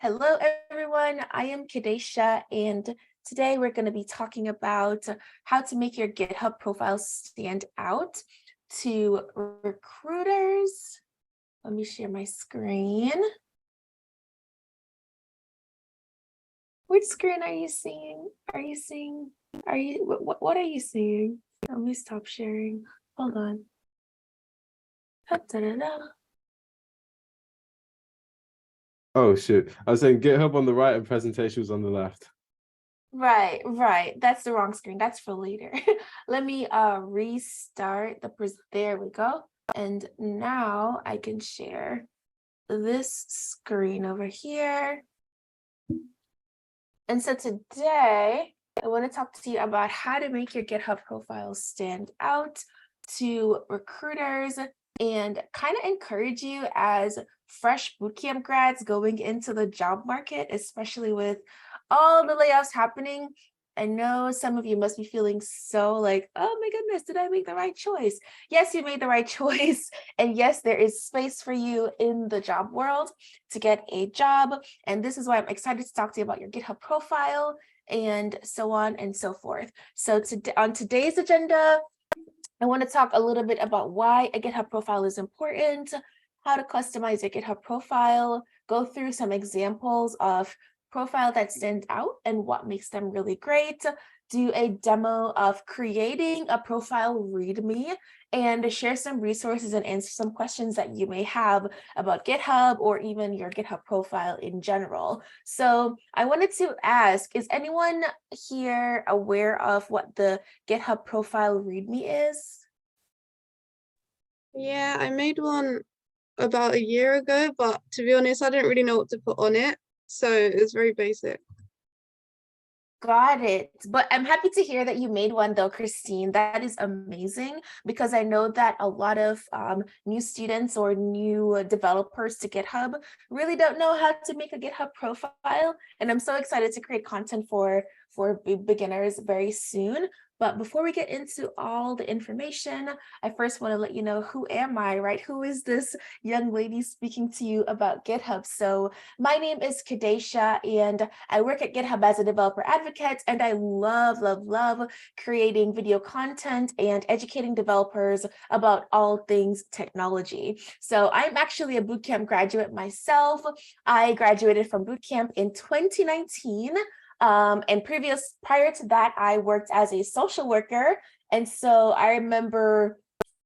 Hello, everyone. I am Kedasha, and today we're going to be talking about how to make your GitHub profile stand out to recruiters. Let me share my screen. Which screen are you seeing? What are you seeing? Let me stop sharing. Hold on. Da-da-da. Oh shoot. I was saying GitHub on the right and presentations on the left. Right. That's the wrong screen. That's for later. Let me restart there we go. And now I can share this screen over here. And so today I want to talk to you about how to make your GitHub profile stand out to recruiters and kind of encourage you as fresh bootcamp grads going into the job market, especially with all the layoffs happening. I know some of you must be feeling so like, oh my goodness, did I make the right choice? Yes, you made the right choice. And yes, there is space for you in the job world to get a job. And this is why I'm excited to talk to you about your GitHub profile and so on and so forth. So on today's agenda, I want to talk a little bit about why a GitHub profile is important, how to customize your GitHub profile, go through some examples of profile that stand out and what makes them really great, do a demo of creating a profile README, and share some resources and answer some questions that you may have about GitHub or even your GitHub profile in general. So I wanted to ask, is anyone here aware of what the GitHub profile README is? Yeah, I made one about a year ago, but to be honest, I didn't really know what to put on it. So it's very basic. Got it. But I'm happy to hear that you made one though, Christine. That is amazing because I know that a lot of new students or new developers to GitHub really don't know how to make a GitHub profile. And I'm so excited to create content for beginners very soon. But before we get into all the information, I first want to let you know, who am I, right? Who is this young lady speaking to you about GitHub? So my name is Kedasha, and I work at GitHub as a developer advocate, and I love creating video content and educating developers about all things technology. So I'm actually a bootcamp graduate myself. I graduated from bootcamp in 2019. And prior to that, I worked as a social worker. And so I remember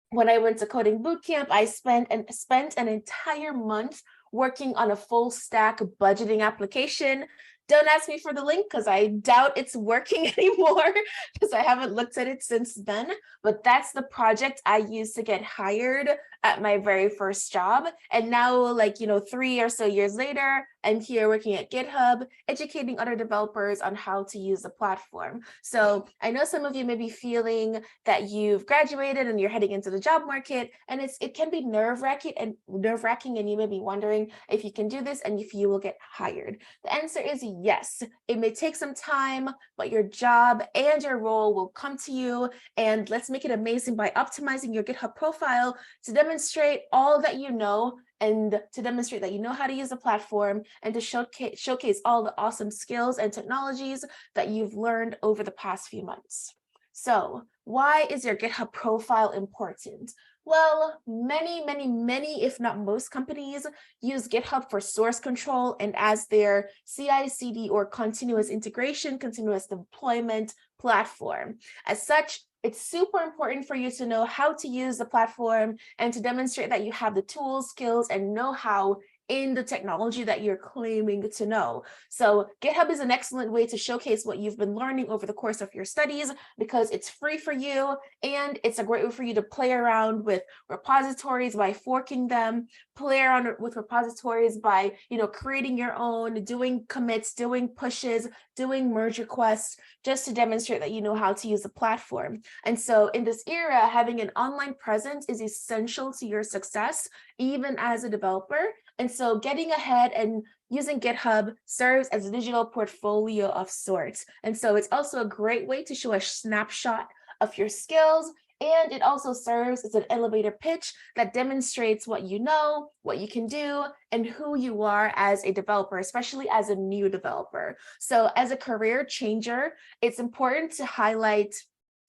when I went to coding bootcamp, I spent an entire month working on a full stack budgeting application. Don't ask me for the link because I doubt it's working anymore because I haven't looked at it since then. But that's the project I used to get hired at my very first job. And now, 3 or so years later, I'm here working at GitHub, educating other developers on how to use the platform. So I know some of you may be feeling that you've graduated and you're heading into the job market, and it can be nerve-wracking, and you may be wondering if you can do this and if you will get hired. The answer is yes. It may take some time, but your job and your role will come to you. And let's make it amazing by optimizing your GitHub profile to demonstrate all that you know, and to demonstrate that you know how to use the platform, and to showcase all the awesome skills and technologies that you've learned over the past few months. So why is your GitHub profile important? Well, many, if not most companies use GitHub for source control and as their CI/CD or continuous integration, continuous deployment platform. As such, it's super important for you to know how to use the platform and to demonstrate that you have the tools, skills, and know-how in the technology that you're claiming to know. So GitHub is an excellent way to showcase what you've been learning over the course of your studies because it's free for you, and it's a great way for you to play around with repositories by forking them, play around with repositories by, creating your own, doing commits, doing pushes, doing merge requests, just to demonstrate that you know how to use the platform. And so in this era, having an online presence is essential to your success, even as a developer. And so getting ahead and using GitHub serves as a digital portfolio of sorts. And so it's also a great way to show a snapshot of your skills And it also serves as an elevator pitch that demonstrates what you know, what you can do, and who you are as a developer, especially as a new developer. So as a career changer, it's important to highlight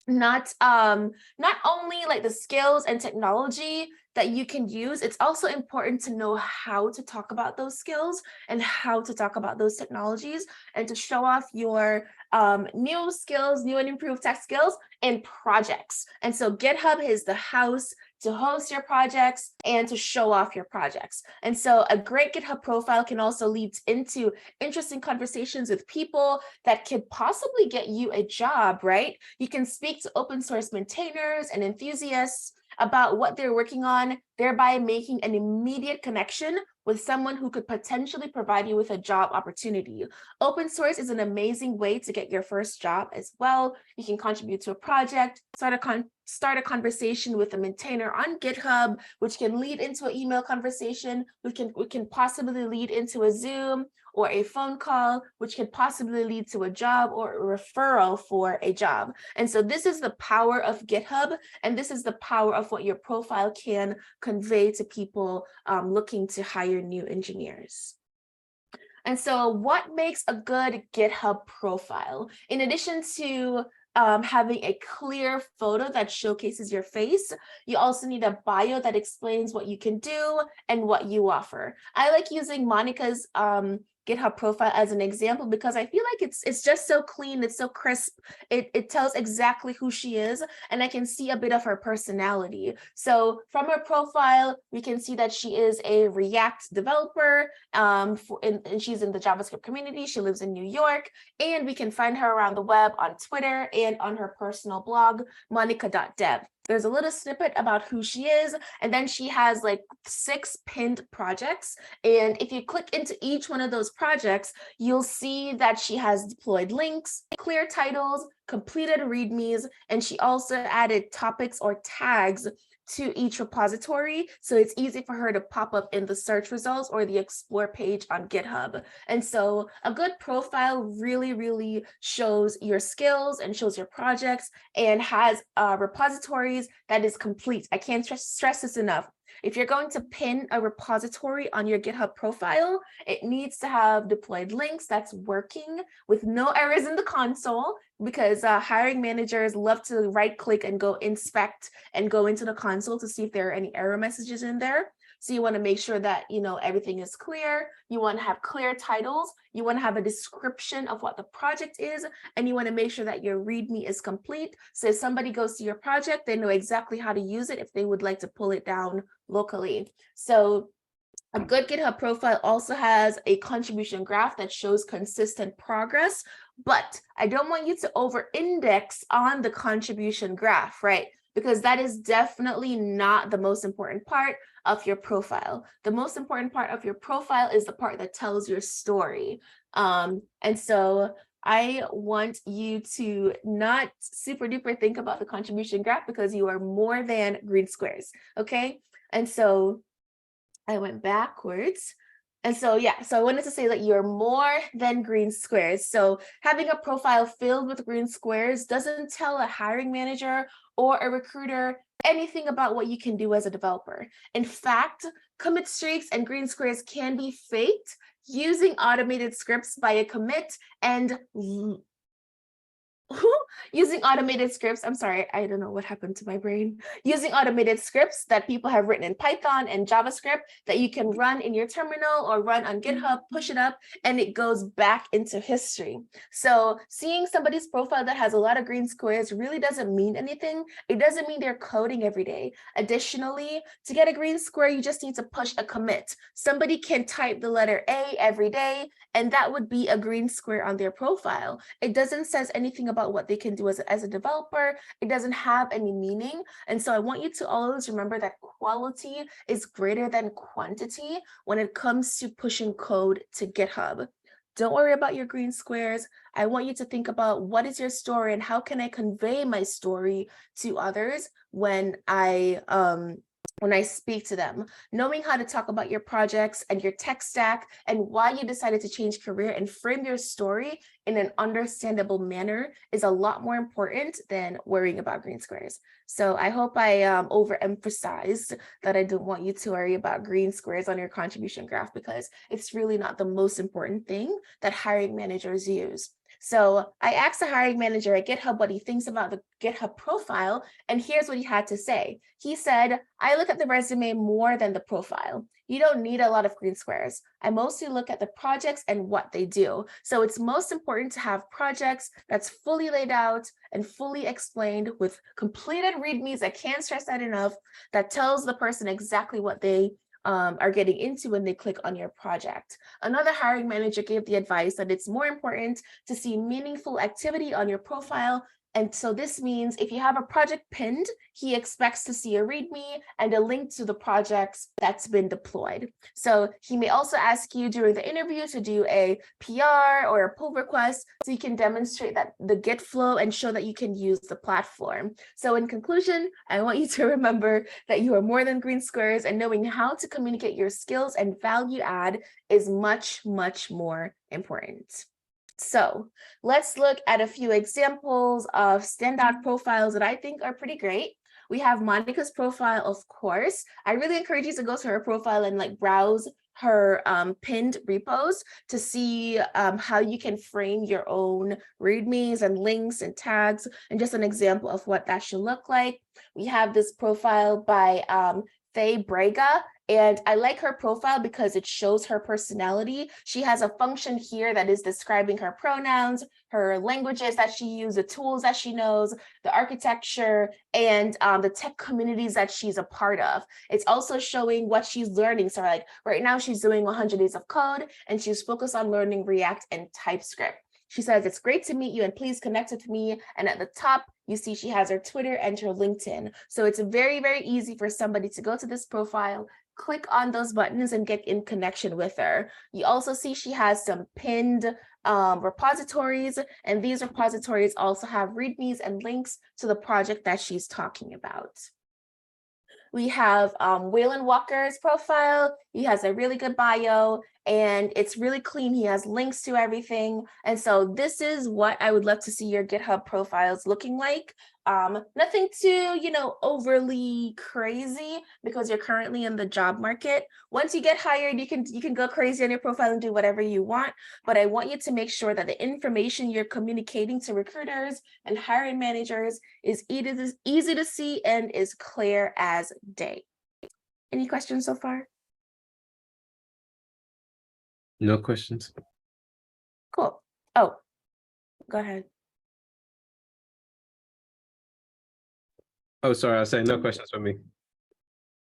not only like the skills and technology that you can use, it's also important to know how to talk about those skills and how to talk about those technologies, and to show off your new skills, new and improved tech skills in projects. And so GitHub is the house to host your projects and to show off your projects. And so a great GitHub profile can also lead into interesting conversations with people that could possibly get you a job, right? You can speak to open source maintainers and enthusiasts about what they're working on, thereby making an immediate connection with someone who could potentially provide you with a job opportunity. Open source is an amazing way to get your first job as well. You can contribute to a project, start a conversation with a maintainer on GitHub, which can lead into an email conversation, which can possibly lead into a Zoom or a phone call, which could possibly lead to a job or a referral for a job. And so this is the power of GitHub, and this is the power of what your profile can convey to people looking to hire new engineers. And so what makes a good GitHub profile? In addition to having a clear photo that showcases your face, you also need a bio that explains what you can do and what you offer. I like using Monica's GitHub profile as an example because I feel like it's just so clean, it's so crisp. It tells exactly who she is, and I can see a bit of her personality. So from her profile, we can see that she is a React developer, and she's in the JavaScript community. She lives in New York, and we can find her around the web on Twitter and on her personal blog, monica.dev. There's a little snippet about who she is, and then she has like 6 pinned projects. And if you click into each one of those projects, you'll see that she has deployed links, clear titles, completed READMEs, and she also added topics or tags to each repository, so it's easy for her to pop up in the search results or the explore page on GitHub. And so a good profile really shows your skills and shows your projects and has repositories that is complete. I can't stress this enough. If you're going to pin a repository on your GitHub profile, it needs to have deployed links that's working with no errors in the console, because hiring managers love to right click and go inspect and go into the console to see if there are any error messages in there. So you want to make sure that, you know, everything is clear. You want to have clear titles. You want to have a description of what the project is, and you want to make sure that your README is complete. So if somebody goes to your project, they know exactly how to use it if they would like to pull it down locally. So a good GitHub profile also has a contribution graph that shows consistent progress, but I don't want you to over-index on the contribution graph, right? Because that is definitely not the most important part of your profile. The most important part of your profile is the part that tells your story. And so I want you to not super duper think about the contribution graph, because you are more than green squares, okay? And so I went backwards. And so, yeah, so I wanted to say that you're more than green squares. So having a profile filled with green squares doesn't tell a hiring manager or a recruiter anything about what you can do as a developer. In fact, commit streaks and green squares can be faked using automated scripts by a commit and using automated scripts. I'm sorry, I don't know what happened to my brain. Using automated scripts that people have written in Python and JavaScript that you can run in your terminal or run on GitHub, push it up, and it goes back into history. So seeing somebody's profile that has a lot of green squares really doesn't mean anything. It doesn't mean they're coding every day. Additionally, to get a green square, you just need to push a commit. Somebody can type the letter A every day, and that would be a green square on their profile. It doesn't say anything about what they can do as a developer. It doesn't have any meaning. And so I want you to always remember that quality is greater than quantity when it comes to pushing code to GitHub. Don't worry about your green squares. I want you to think about what is your story and how can I convey my story to others when I when I speak to them. Knowing how to talk about your projects and your tech stack and why you decided to change career and frame your story in an understandable manner is a lot more important than worrying about green squares. So I hope I overemphasized that I don't want you to worry about green squares on your contribution graph, because it's really not the most important thing that hiring managers use. So I asked the hiring manager at GitHub what he thinks about the GitHub profile, and here's what he had to say. He said, I look at the resume more than the profile. You don't need a lot of green squares. I mostly look at the projects and what they do. So it's most important to have projects that's fully laid out and fully explained with completed readmes. I can't stress that enough. That tells the person exactly what they are getting into when they click on your project. Another hiring manager gave the advice that it's more important to see meaningful activity on your profile. And so this means if you have a project pinned, he expects to see a README and a link to the projects that's been deployed. So he may also ask you during the interview to do a PR or a pull request so you can demonstrate that the Git flow and show that you can use the platform. So in conclusion, I want you to remember that you are more than green squares, and knowing how to communicate your skills and value add is much, much more important. So let's look at a few examples of standout profiles that I think are pretty great. We have Monica's profile, of course. I really encourage you to go to her profile and like browse her pinned repos to see how you can frame your own readmes and links and tags, and just an example of what that should look like. We have this profile by Faye Braga, and I like her profile because it shows her personality. She has a function here that is describing her pronouns, her languages that she uses, the tools that she knows, the architecture, and the tech communities that she's a part of. It's also showing what she's learning. So like right now she's doing 100 days of code and she's focused on learning React and TypeScript. She says, it's great to meet you and please connect with me. And at the top, you see she has her Twitter and her LinkedIn. So it's very, very easy for somebody to go to this profile, click on those buttons and get in connection with her. You also see she has some pinned repositories, and these repositories also have readmes and links to the project that she's talking about. We have Waylon Walker's profile. He has a really good bio and it's really clean. He has links to everything. And so this is what I would love to see your GitHub profiles looking like. Nothing too, overly crazy because you're currently in the job market. Once you get hired, you can go crazy on your profile and do whatever you want. But I want you to make sure that the information you're communicating to recruiters and hiring managers is easy to see and is clear as day. Any questions so far? No questions. Cool. Oh, go ahead. Oh, sorry, I was saying no questions for me.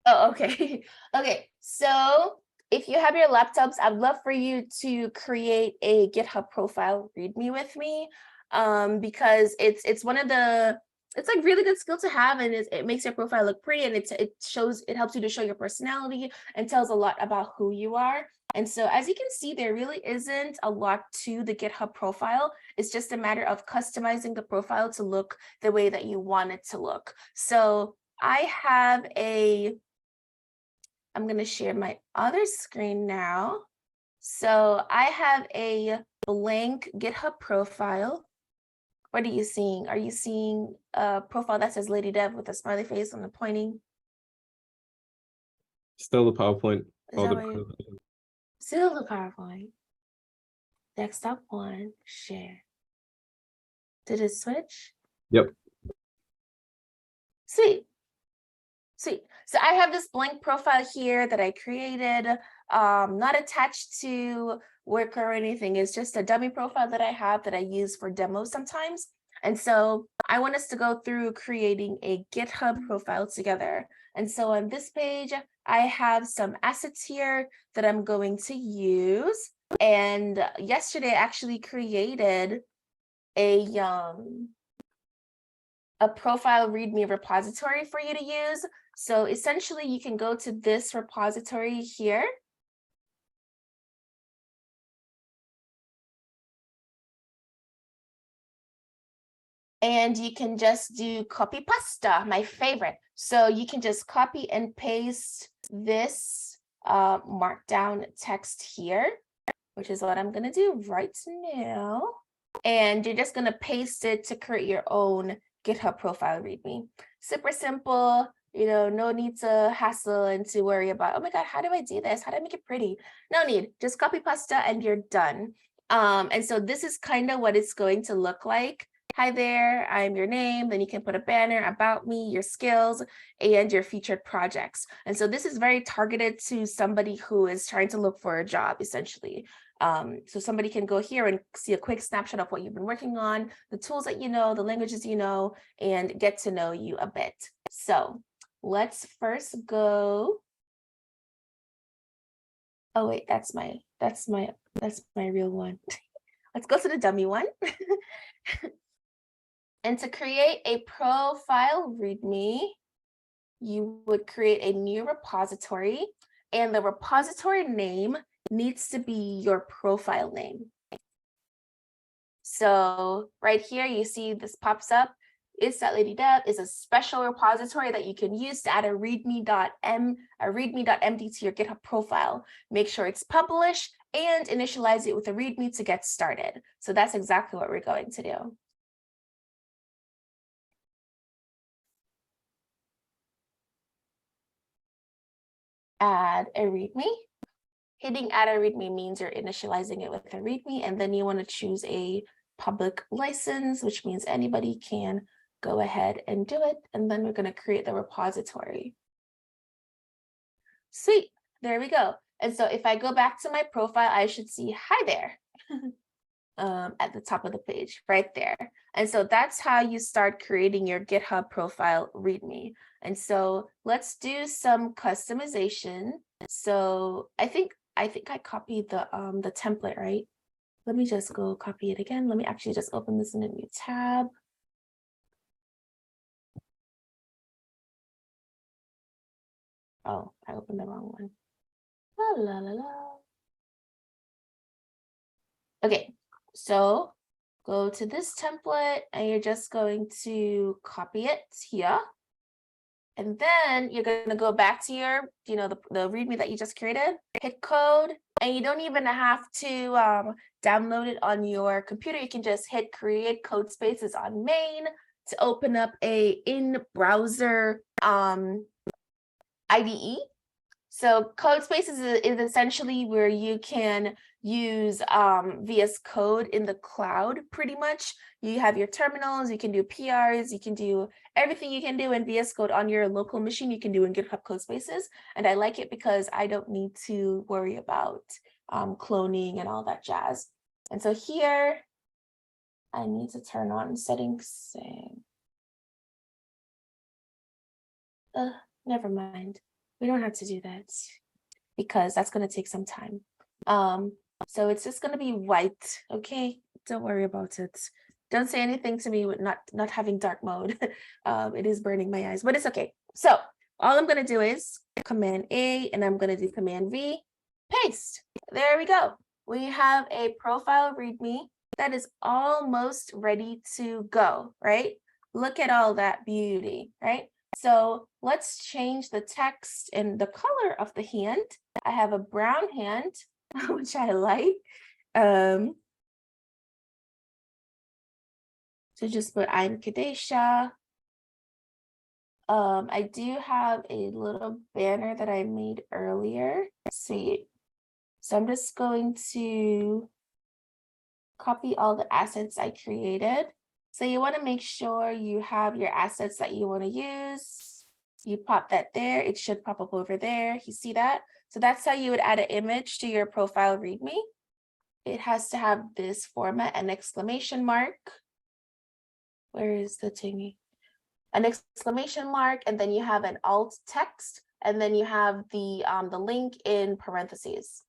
Oh, okay. Okay, so if you have your laptops, I'd love for you to create a GitHub profile README with me, because it's one of the, it's like really good skill to have, and it makes your profile look pretty, and it helps you to show your personality and tells a lot about who you are. And so as you can see, there really isn't a lot to the GitHub profile. It's just a matter of customizing the profile to look the way that you want it to look. So I have I'm going to share my other screen now. So I have a blank GitHub profile. What are you seeing? Are you seeing a profile that says Lady Dev with a smiley face and the pointing? Still the PowerPoint. Is that what you're... Still the PowerPoint. Desktop one, share. Did it switch? Yep. Sweet. Sweet. So I have this blank profile here that I created, not attached to work or anything. It's just a dummy profile that I have that I use for demos sometimes. And so I want us to go through creating a GitHub profile together. And so on this page, I have some assets here that I'm going to use. And yesterday I actually created a profile README repository for you to use. So essentially you can go to this repository here. And you can just do copy pasta, my favorite. So you can just copy and paste this markdown text here, which is what I'm gonna do right now. And you're just gonna paste it to create your own GitHub profile README. Super simple, you know, no need to hassle and to worry about, oh my God, how do I do this? How do I make it pretty? No need, just copy pasta and you're done. And so this is kind of what it's going to look like. Hi there, I'm your name. Then you can put a banner about me, your skills, and your featured projects. And so this is very targeted to somebody who is trying to look for a job, essentially. So somebody can go here and see a quick snapshot of what you've been working on, the tools that you know, the languages you know, and get to know you a bit. So let's first go. Oh wait, that's my real one. Let's go to the dummy one. And to create a profile README, you would create a new repository, and the repository name needs to be your profile name. So right here, you see this pops up. It's that Lady Deb is a special repository that you can use to add a readme.md to your GitHub profile. Make sure it's published and initialize it with a README to get started. So that's exactly what we're going to do. Add a README. Hitting add a README means you're initializing it with a README, and then you want to choose a public license, which means anybody can go ahead and do it. And then we're going to create the repository. Sweet, there we go. And so if I go back to my profile, I should see hi there at the top of the page right there. And so that's how you start creating your GitHub profile README. And so let's do some customization. So I think I copied the template, right? Let me just go copy it again. Let me actually just open this in a new tab. Oh, I opened the wrong one. La, la, la, la. Okay, so go to this template and you're just going to copy it here. And then you're going to go back to your, you know, the README that you just created, hit code, and you don't even have to download it on your computer. You can just hit create code spaces on main to open up a in-browser IDE. So code spaces is essentially where you can use VS Code in the cloud, pretty much. You have your terminals, you can do PRs, you can do everything you can do in VS Code on your local machine, you can do in GitHub code spaces. And I like it because I don't need to worry about cloning and all that jazz. And so here, I need to turn on settings. Never mind. We don't have to do that because that's going to take some time. So it's just going to be white. Okay, don't worry about it. Don't say anything to me with not having dark mode. It is burning my eyes, but it's okay. So all I'm going to do is Command A, and I'm going to do Command V, paste. There we go. We have a profile README that is almost ready to go, right? Look at all that beauty, right? So let's change the text and the color of the hand. I have a brown hand, which I like. So just put I'm Kedasha. I do have a little banner that I made earlier. Let's see. So I'm just going to copy all the assets I created. So you want to make sure you have your assets that you want to use. You pop that there. It should pop up over there. You see that? So that's how you would add an image to your profile README. It has to have this format, an exclamation mark. Where is the thingy? An exclamation mark, and then you have an alt text, and then you have the link in parentheses.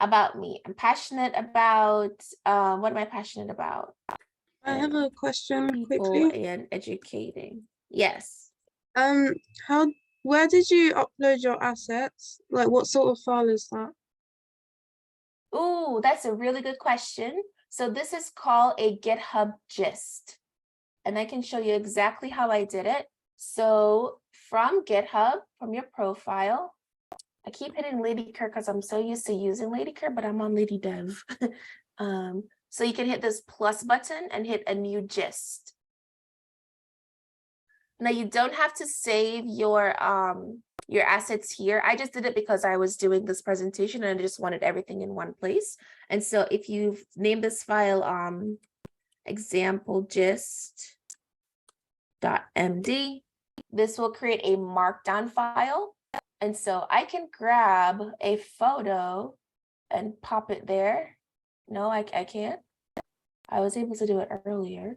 About me. I'm passionate about, what am I passionate about? I have a question People quickly. and educating. Yes. Where did you upload your assets? Like, what sort of file is that? Ooh, that's a really good question. So this is called a GitHub gist. and I can show you exactly how I did it. So from GitHub, from your profile, I keep hitting LadyCare because I'm so used to using LadyCare, but I'm on Lady Dev. So you can hit this plus button and hit a new gist. Now you don't have to save your assets here. I just did it because I was doing this presentation and I just wanted everything in one place. And so if you name this file example gist.md, this will create a markdown file. And so I can grab a photo and pop it there. No, I can't. I was able to do it earlier.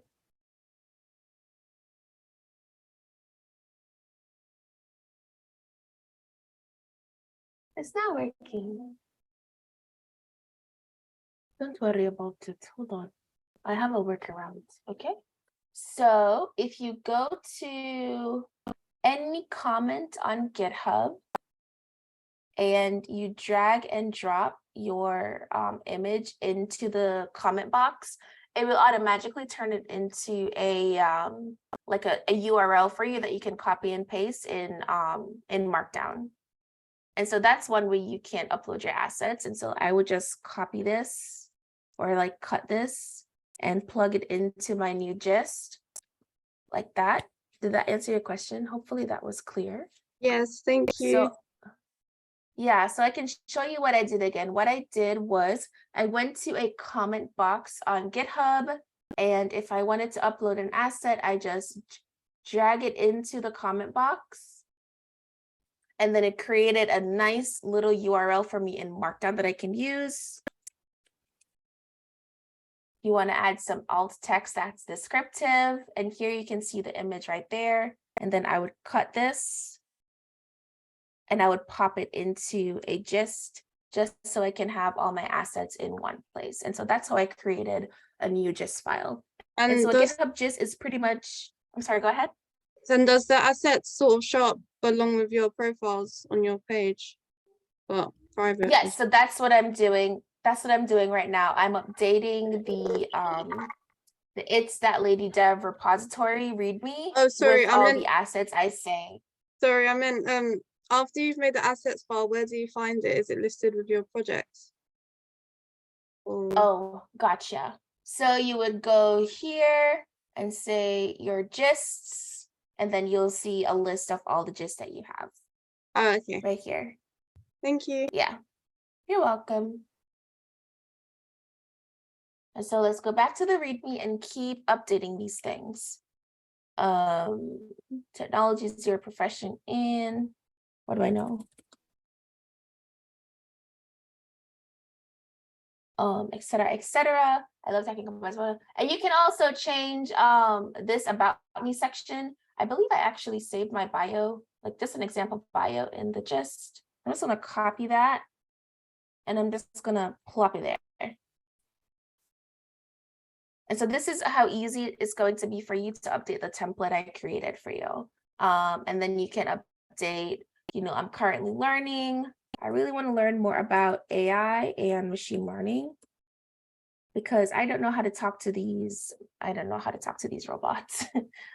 It's not working. Don't worry about it. Hold on. I have a workaround. Okay. So if you go to any comment on GitHub and you drag and drop your image into the comment box, it will automatically turn it into a like a URL for you that you can copy and paste in Markdown. And so that's one way you can upload your assets. And so I would just copy this or like cut this and plug it into my new gist like that. Did that answer your question? Hopefully that was clear. Yes, thank you. So yeah, so I can show you what I did again. What I did was I went to a comment box on GitHub, and if I wanted to upload an asset, I just drag it into the comment box. And then it created a nice little URL for me in Markdown that I can use. You want to add some alt text that's descriptive. And here you can see the image right there. And then I would cut this and I would pop it into a gist just so I can have all my assets in one place. And so that's how I created a new gist file. And so GitHub gist is pretty much, I'm sorry, go ahead. Then does the assets sort of show up along with your profiles on your page, but private? Yes, so that's what I'm doing. That's what I'm doing right now. I'm updating the It's That Lady Dev repository README. Oh, sorry, with all the assets I say. Sorry, I meant after you've made the assets file, where do you find it? Is it listed with your projects? Oh, gotcha. So you would go here and say your gists, and then you'll see a list of all the gists that you have. Oh, okay. Right here. Thank you. Yeah, you're welcome. And so let's go back to the README and keep updating these things. Technology is your profession in, what do I know? Et cetera, et cetera. I love talking about as well. And you can also change this about me section. I believe I actually saved my bio, like just an example bio in the gist. I'm just gonna copy that and I'm just gonna plop it there. And so this is how easy it's going to be for you to update the template I created for you. And then you can update, you know, I'm currently learning. I really want to learn more about AI and machine learning because I don't know how to talk to these. I don't know how to talk to these robots.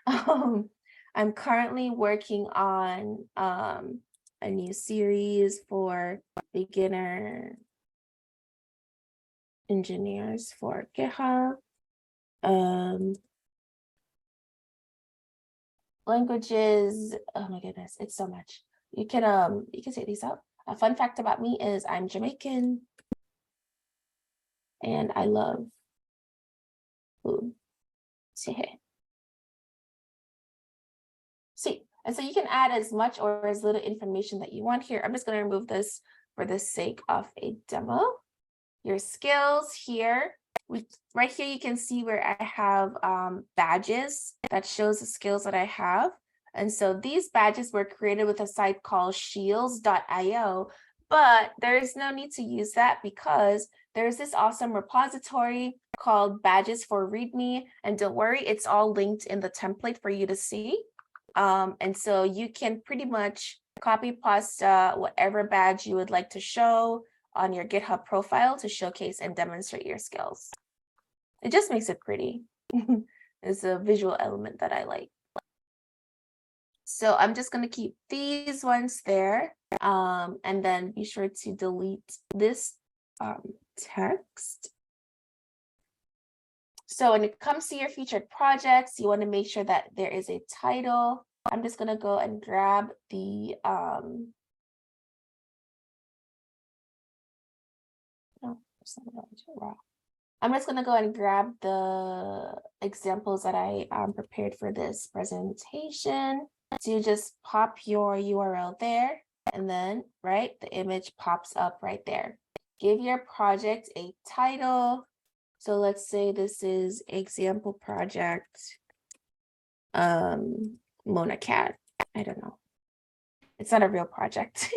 I'm currently working on a new series for beginner engineers for GitHub. Languages, oh my goodness, it's so much. You can take these out. A fun fact about me is I'm Jamaican and I love food. See, and so you can add as much or as little information that you want here. I'm just going to remove this for the sake of a demo. Your skills here. Right here, you can see where I have badges that shows the skills that I have. And so these badges were created with a site called shields.io, but there is no need to use that because there's this awesome repository called Badges for README. And don't worry, it's all linked in the template for you to see. And so you can pretty much copy paste whatever badge you would like to show on your GitHub profile to showcase and demonstrate your skills. It just makes it pretty. And is a visual element that I like. So I'm just going to keep these ones there, and then be sure to delete this text. So when it comes to your featured projects, you want to make sure that there is a title. I'm just going to go and grab the I'm just going to go and grab the examples that I prepared for this presentation. So you just pop your URL there, and then, right, the image pops up right there. Give your project a title. So let's say this is example project, Mona Cat. I don't know. It's not a real project.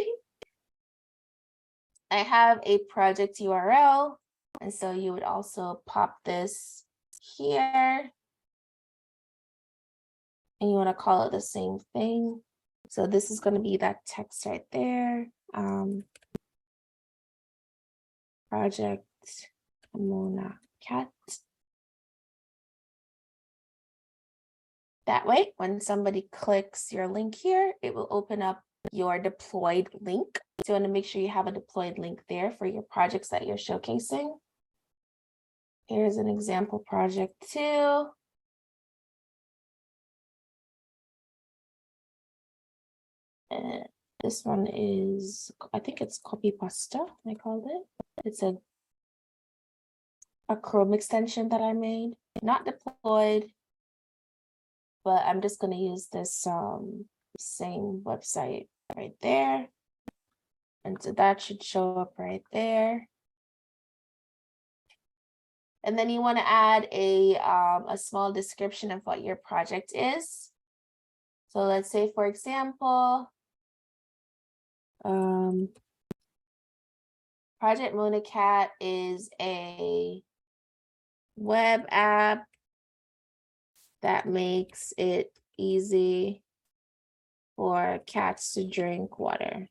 I have a project URL. And so you would also pop this here. And you want to call it the same thing. So this is going to be that text right there. Project Mona Cat. That way, when somebody clicks your link here, it will open up your deployed link. So you want to make sure you have a deployed link there for your projects that you're showcasing. Here's an example project too. And this one is, I think it's copy pasta, I called it. It's a Chrome extension that I made, not deployed, but I'm just going to use this same website right there. And so that should show up right there. And then you want to add a small description of what your project is. So let's say, for example, Project Mona Cat is a web app that makes it easy for cats to drink water.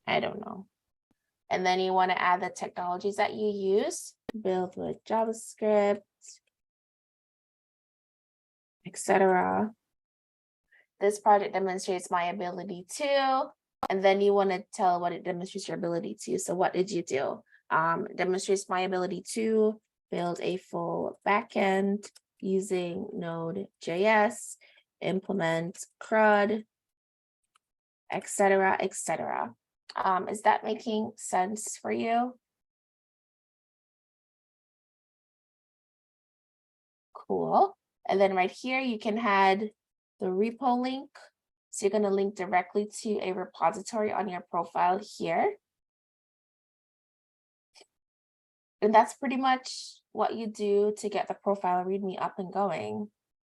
I don't know. And then you want to add the technologies that you use, build with JavaScript, etc. This project demonstrates my ability to, and then you want to tell what it demonstrates your ability to. So what did you do? Demonstrates my ability to build a full backend using Node.js, implement CRUD, etc., etc. Is that making sense for you? Cool. And then right here, you can add the repo link. So you're going to link directly to a repository on your profile here. And that's pretty much what you do to get the profile README up and going.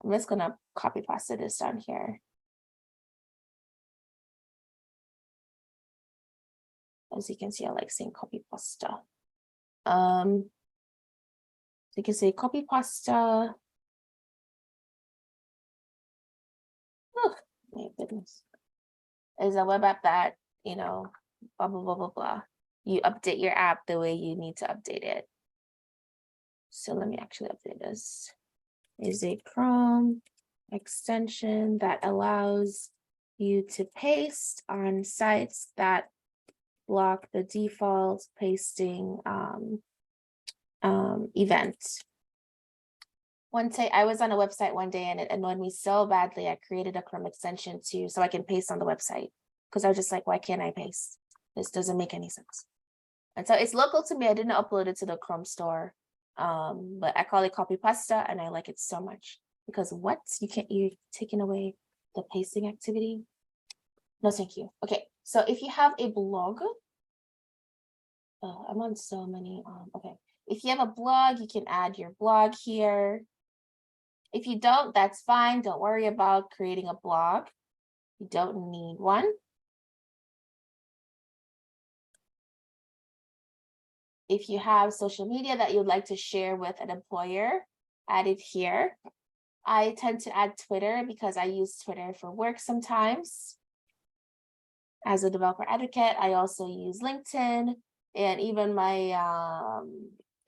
I'm just going to copy paste this down here. As you can see, I like saying copy pasta. So you can say copy pasta. Oh, my goodness. Is a web app that, you know, blah, blah, blah, blah, blah. You update your app the way you need to update it. So let me actually update this. Is a Chrome extension that allows you to paste on sites that block the default pasting event. One day I was on a website one day and it annoyed me so badly. I created a Chrome extension so I can paste on the website, because I was just like, why can't I paste? This doesn't make any sense. And so it's local to me. I didn't upload it to the Chrome store, but I call it copy pasta and I like it so much. Because what? You're taking away the pasting activity? No, thank you. Okay, so if you have a blog, oh, I'm on so many, okay. If you have a blog, you can add your blog here. If you don't, that's fine. Don't worry about creating a blog. You don't need one. If you have social media that you'd like to share with an employer, add it here. I tend to add Twitter because I use Twitter for work sometimes. As a developer advocate, I also use LinkedIn, and even my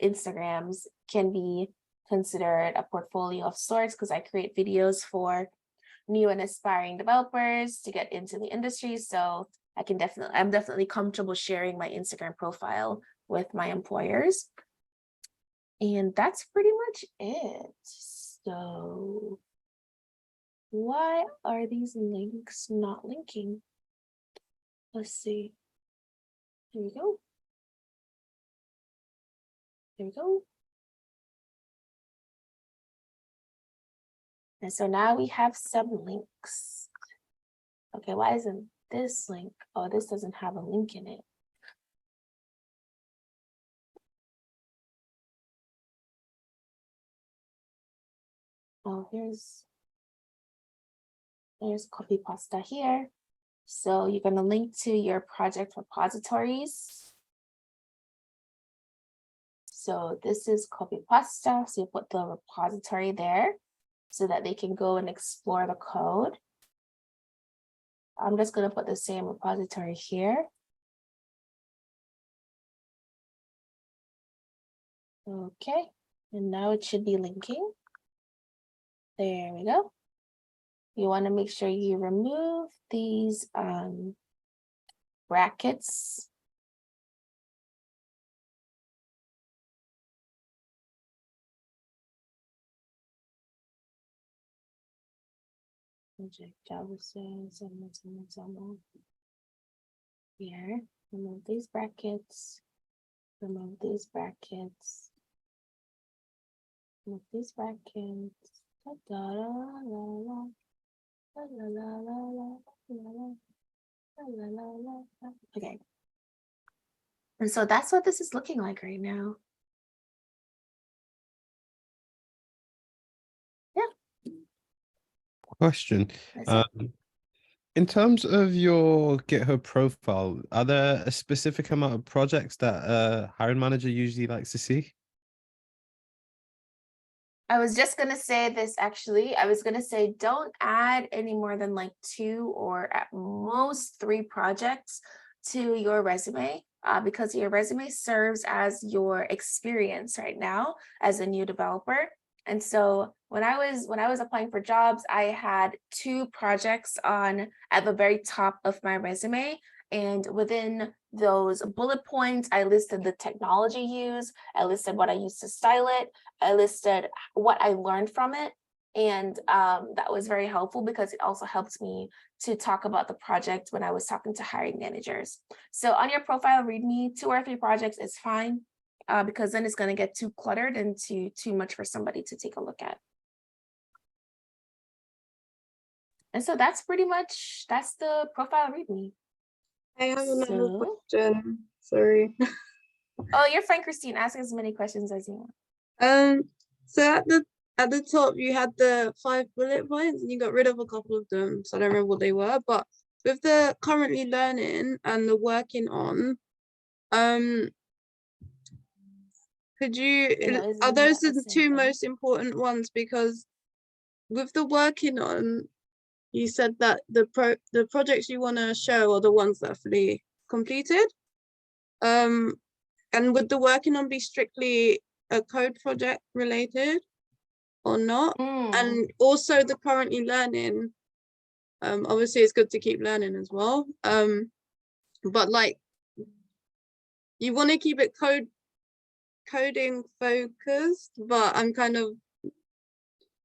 Instagrams can be consider it a portfolio of sorts because I create videos for new and aspiring developers to get into the industry. So I'm definitely comfortable sharing my Instagram profile with my employers. And that's pretty much it. So why are these links not linking? Let's see. Here we go. There we go. And so now we have some links. Okay, why isn't this link? Oh, this doesn't have a link in it. Oh, there's copy pasta here. So you're going to link to your project repositories. So this is copy pasta. So you put the repository there so that they can go and explore the code. I'm just going to put the same repository here. Okay, and now it should be linking. There we go. You want to make sure you remove these brackets. Java says here. Remove these brackets. Remove these brackets. Remove these brackets. Da, da, la, la, la. La, la, la, la, la, la, la, la, la, la. Okay. And so that's what this is looking like right now. Yeah. Question. In terms of your GitHub profile, are there a specific amount of projects that a hiring manager usually likes to see? I was just going to say this actually. I was going to say don't add any more than like 2 or at most 3 projects to your resume because your resume serves as your experience right now as a new developer. And so when I was applying for jobs, I had 2 projects at the very top of my resume. And within those bullet points, I listed the technology used, I listed what I used to style it, I listed what I learned from it. And that was very helpful because it also helped me to talk about the project when I was talking to hiring managers. So on your profile README, 2 or 3 projects is fine because then it's going to get too cluttered and too much for somebody to take a look at. And so that's the profile README. I have another question. Sorry. Oh, you're fine, Christine. Ask as many questions as you want. So at the top you had the 5 bullet points and you got rid of a couple of them, so I don't remember what they were, but with the currently learning and the working on, could you are those the 2 most important ones? Because with the working on, you said that the projects you want to show are the ones that are fully completed. And would the working on be strictly a code project related or not? And also the currently learning, obviously it's good to keep learning as well. But like you want to keep it coding focused, but I'm kind of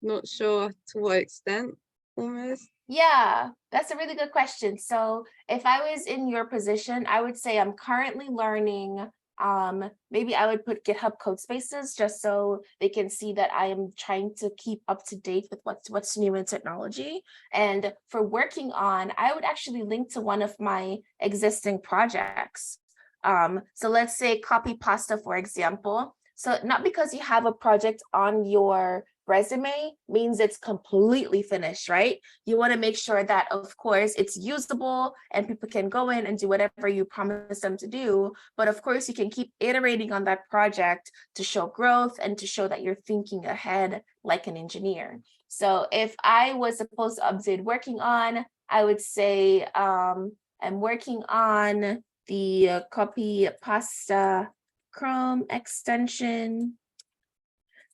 not sure to what extent almost. Yeah, that's a really good question. So if I was in your position, I would say I'm currently learning. Maybe I would put GitHub code spaces just so they can see that I am trying to keep up to date with what's new in technology. And for working on, I would actually link to one of my existing projects. So let's say copy pasta, for example. So not because you have a project on your resume means it's completely finished, right? You want to make sure that, of course, it's usable and people can go in and do whatever you promise them to do. But of course, you can keep iterating on that project to show growth and to show that you're thinking ahead like an engineer. So if I was supposed to update working on, I would say I'm working on the copy pasta Chrome extension.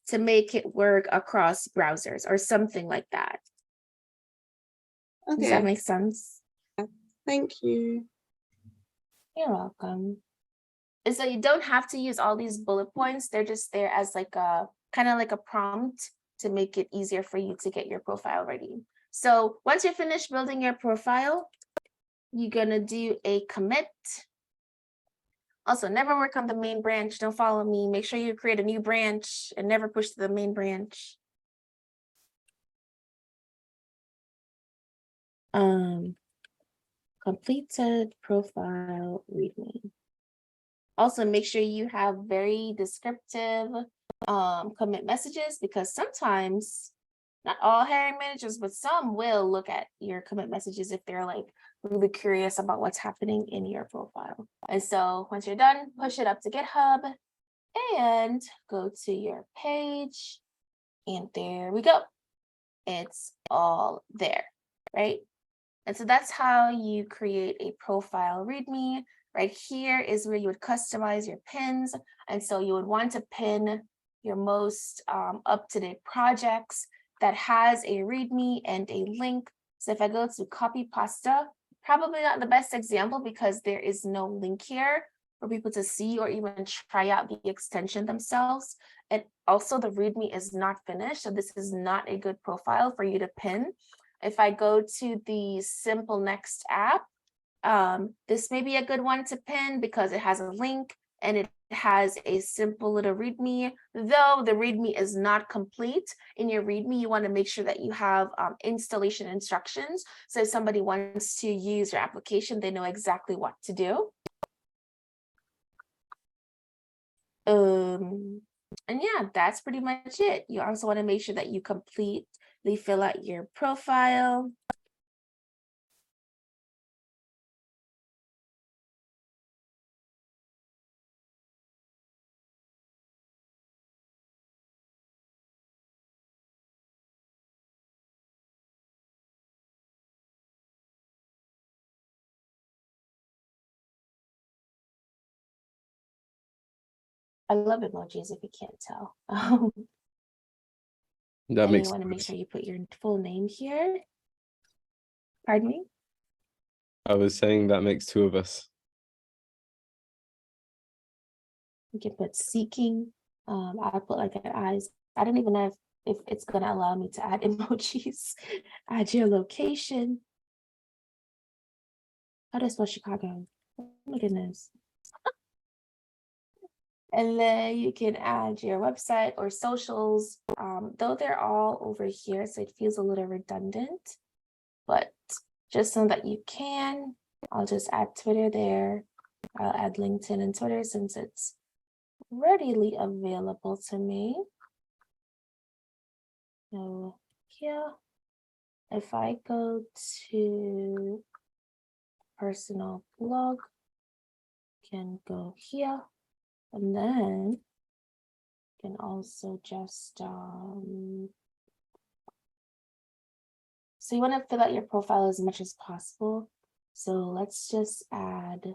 to make it work across browsers or something like that. Does that Okay, make sense? thank you. You're welcome. And so you don't have to use all these bullet points. They're just there as like a kind of like a prompt to make it easier for you to get your profile ready. So once you're finished building your profile, you're gonna do a commit. Also, never work on the main branch. Don't follow me. Make sure you create a new branch and never push to the main branch. Completed profile readme. Also, make sure you have very descriptive commit messages, because sometimes, not all hiring managers, but some will look at your commit messages if they're like really curious about what's happening in your profile. And so once you're done, push it up to GitHub and go to your page. And there we go. It's all there, right? And so that's how you create a profile readme. Right here is where you would customize your pins. And so you would want to pin your most up-to-date projects that has a readme and a link. So if I go to copy pasta, probably not the best example because there is no link here for people to see or even try out the extension themselves. And also the readme is not finished. So this is not a good profile for you to pin. If I go to the Simple Next app, this may be a good one to pin because it has a link and it has a simple little readme, though the readme is not complete. In your readme, you want to make sure that you have installation instructions. So if somebody wants to use your application, they know exactly what to do. And yeah, that's pretty much it. You also want to make sure that you completely fill out your profile. I love emojis if you can't tell. That And makes you want to make sense. sure you put your full name here. Pardon me? I was saying that makes two of us. You can put seeking. I'll put like an eyes. I don't even know if it's going to allow me to add emojis. Add your location. How do I spell Chicago? Oh my goodness. And then you can add your website or socials, though they're all over here, so it feels a little redundant. But just so that you can, I'll just add Twitter there. I'll add LinkedIn and Twitter since it's readily available to me. So here, if I go to personal blog, can go here, and then can also just so you want to fill out your profile as much as possible. So let's just add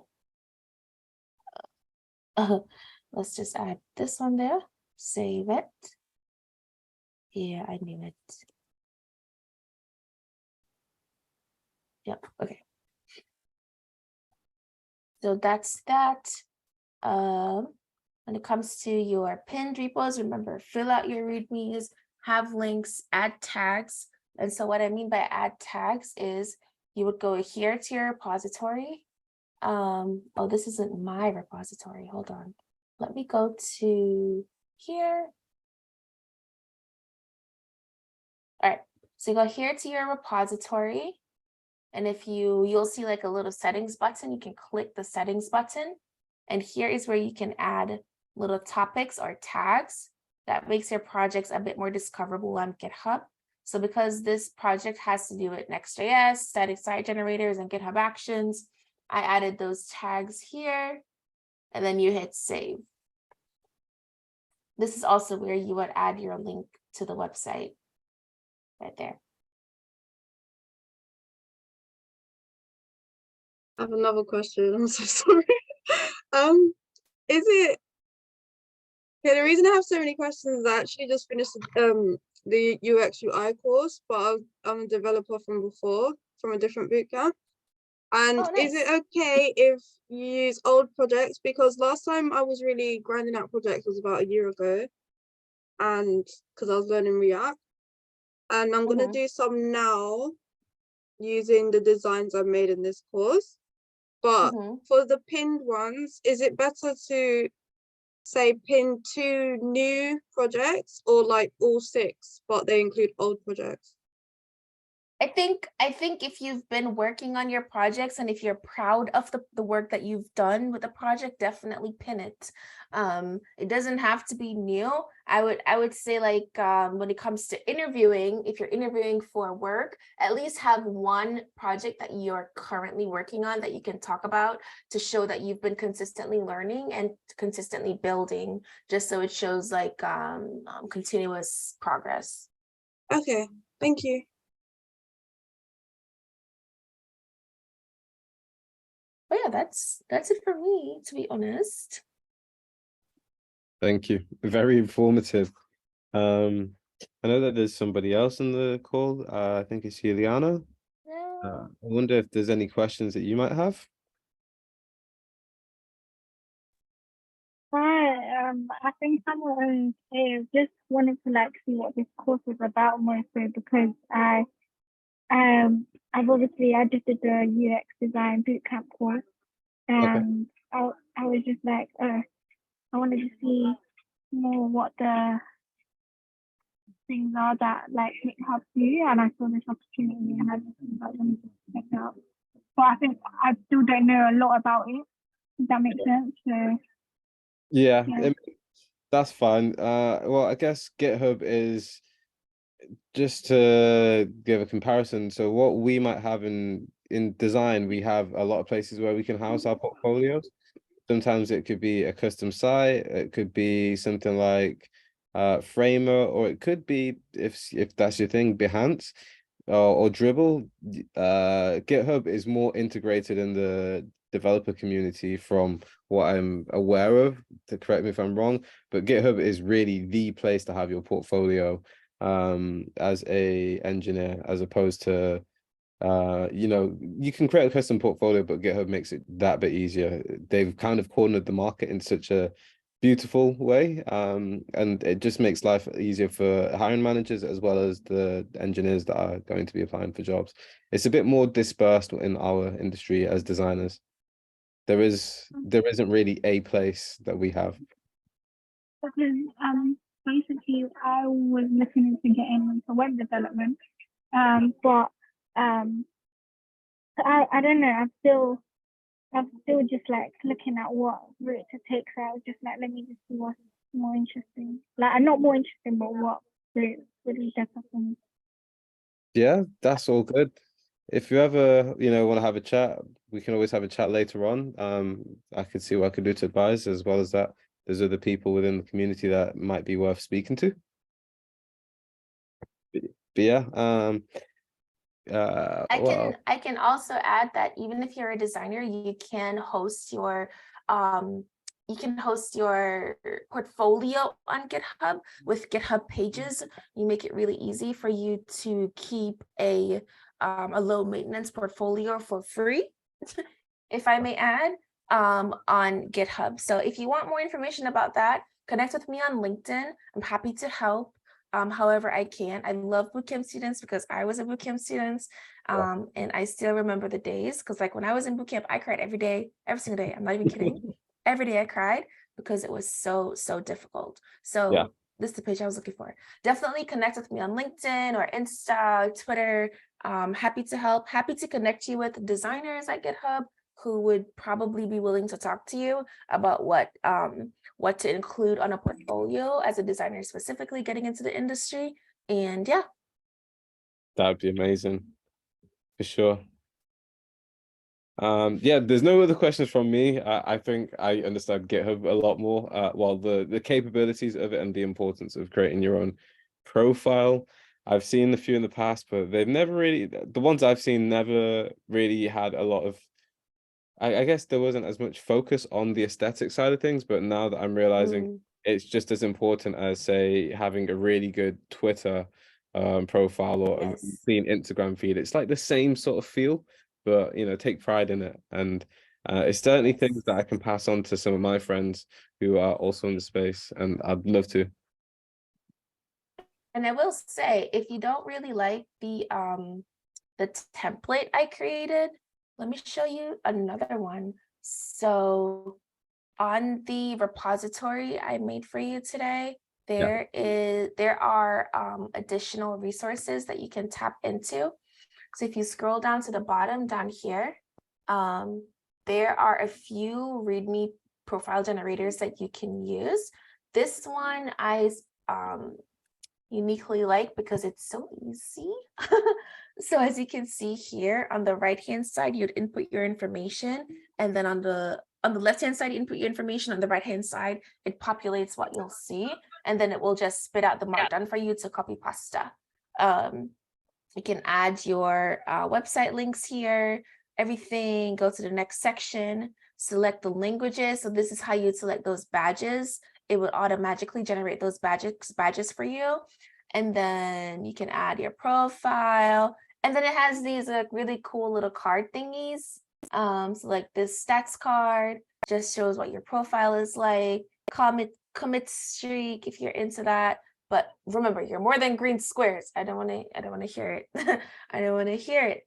let's just add this one there, save it. Yeah, I knew it. Yep, okay. So that's that. When it comes to your pinned repos, remember, fill out your readmes, have links, add tags. And so what I mean by add tags is you would go here to your repository. Oh, this isn't my repository. Hold on. Let me go to here. All right, so you go here to your repository. And if you'll see like a little settings button, you can click the settings button. And here is where you can add little topics or tags that makes your projects a bit more discoverable on GitHub. So because this project has to do with Next.js, static site generators, and GitHub Actions, I added those tags here, and then you hit save. This is also where you would add your link to the website right there. I have another question. I'm so sorry. Is it Okay, the reason I have so many questions is I actually just finished the UX UI course, but I'm a developer from before, from a different bootcamp. And Oh, is it nice. okay if you use old projects? Because last time I was really grinding out projects was about a year ago, and because I was learning React, and I'm gonna do some now using the designs I've made in this course. But for the pinned ones, is it better to say pin 2 new projects or like all 6, but they include old projects? I think if you've been working on your projects and if you're proud of the work that you've done with the project, definitely pin it. It doesn't have to be new. I would say, like, when it comes to interviewing, if you're interviewing for work, at least have one project that you're currently working on that you can talk about to show that you've been consistently learning and consistently building, just so it shows like continuous progress. Okay, thank you. But yeah, that's it for me, to be honest. Thank you. Very informative. I know that there's somebody else in the call. I think it's Juliana. I wonder if there's any questions that you might have. Hi, I think I'm okay. Just wanted to like see what this course is about more so because I've obviously I just did the UX design bootcamp course and I was just like, I wanted to see more what the things are that like GitHub do, and I saw this opportunity and I just wanted to check it out. But I think I still don't know a lot about it. Does that make sense? So Yeah, that's fine. Well, I guess GitHub is, just to give a comparison. So what we might have in design, we have a lot of places where we can house our portfolios. Sometimes it could be a custom site, it could be something like Framer, or it could be, if that's your thing, Behance or Dribble. GitHub is more integrated in the developer community from what I'm aware of, to correct me if I'm wrong, but GitHub is really the place to have your portfolio as a engineer, as opposed to you can create a custom portfolio, but GitHub makes it that bit easier. They've kind of cornered the market in such a beautiful way, and it just makes life easier for hiring managers as well as the engineers that are going to be applying for jobs. It's a bit more dispersed in our industry as designers. There isn't really a place that we have. because basically I was looking into getting into web development, but I don't know. I'm still just like looking at what route to take. So I was just like, let me just see what's more interesting. Like, not more interesting, but what route would be better for me. Yeah, that's all good. If you ever, want to have a chat, we can always have a chat later on. I could see what I could do to advise, as well as that there's other people within the community that might be worth speaking to. But yeah, I can also add that even if you're a designer, you can host your portfolio on GitHub with GitHub Pages. You make it really easy for you to keep a low maintenance portfolio for free, if I may add, on GitHub. So if you want more information about that, connect with me on LinkedIn. I'm happy to help. However I can. I love bootcamp students because I was a bootcamp student, and I still remember the days, because like when I was in bootcamp, I cried every day, every single day. I'm not even kidding. Every day I cried because it was so difficult. So this is the page I was looking for. Definitely connect with me on LinkedIn or Insta, Twitter. Happy to help. Happy to connect you with designers at GitHub who would probably be willing to talk to you about what to include on a portfolio as a designer, specifically getting into the industry. And yeah. That'd be amazing, for sure. Yeah, there's no other questions from me. I think I understand GitHub a lot more. Well, the capabilities of it and the importance of creating your own profile. I've seen a few in the past, but they've never really, the ones I've seen never really had a lot of, I guess there wasn't as much focus on the aesthetic side of things, but now that I'm realizing it's just as important as, say, having a really good Twitter profile or a Yes. clean Instagram feed. It's like the same sort of feel, but you know, take pride in it. And it's certainly Yes. things that I can pass on to some of my friends who are also in the space, and I'd love to. And I will say, if you don't really like the template I created, let me show you another one. So on the repository I made for you today, there are additional resources that you can tap into. So if you scroll down to the bottom down here, there are a few README profile generators that you can use. This one I uniquely like because it's so easy. So as you can see here on the right hand side, you'd input your information, and then on the left hand side, you input your information. On the right hand side, it populates what you'll see, and then it will just spit out the markdown for you to copy pasta. You can add your website links here, everything. Go to the next section, select the languages. So this is how you select those badges. It would automatically generate those badges for you. And then you can add your profile. And then it has these really cool little card thingies. So like this stats card just shows what your profile is like, commit streak if you're into that. But remember, you're more than green squares. I don't want to hear it. I don't want to hear it.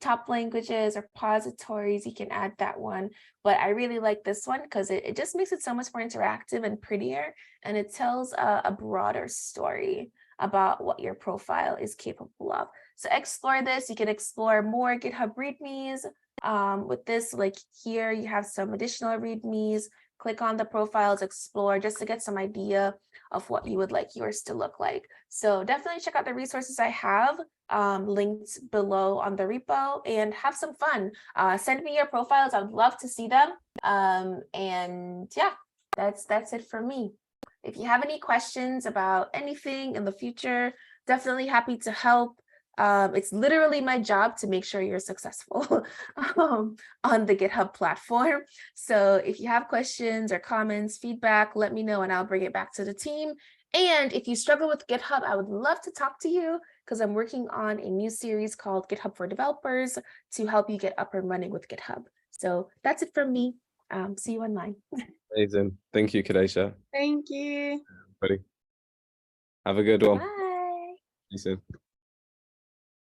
Top languages, repositories, you can add that one. But I really like this one because it just makes it so much more interactive and prettier. And it tells a broader story about what your profile is capable of. So explore this. You can explore more GitHub READMEs. With this, like here, you have some additional READMEs. Click on the profiles, explore, just to get some idea of what you would like yours to look like. So definitely check out the resources I have linked below on the repo, and have some fun. Send me your profiles. I would love to see them. And yeah, that's it for me. If you have any questions about anything in the future, definitely happy to help. It's literally my job to make sure you're successful on the GitHub platform. So if you have questions or comments, feedback, let me know and I'll bring it back to the team. And if you struggle with GitHub, I would love to talk to you because I'm working on a new series called GitHub for Developers to help you get up and running with GitHub. So that's it from me. See you online. Amazing. Thank you, Kedasha. Thank you. Buddy. Have a good one. Bye. See you soon.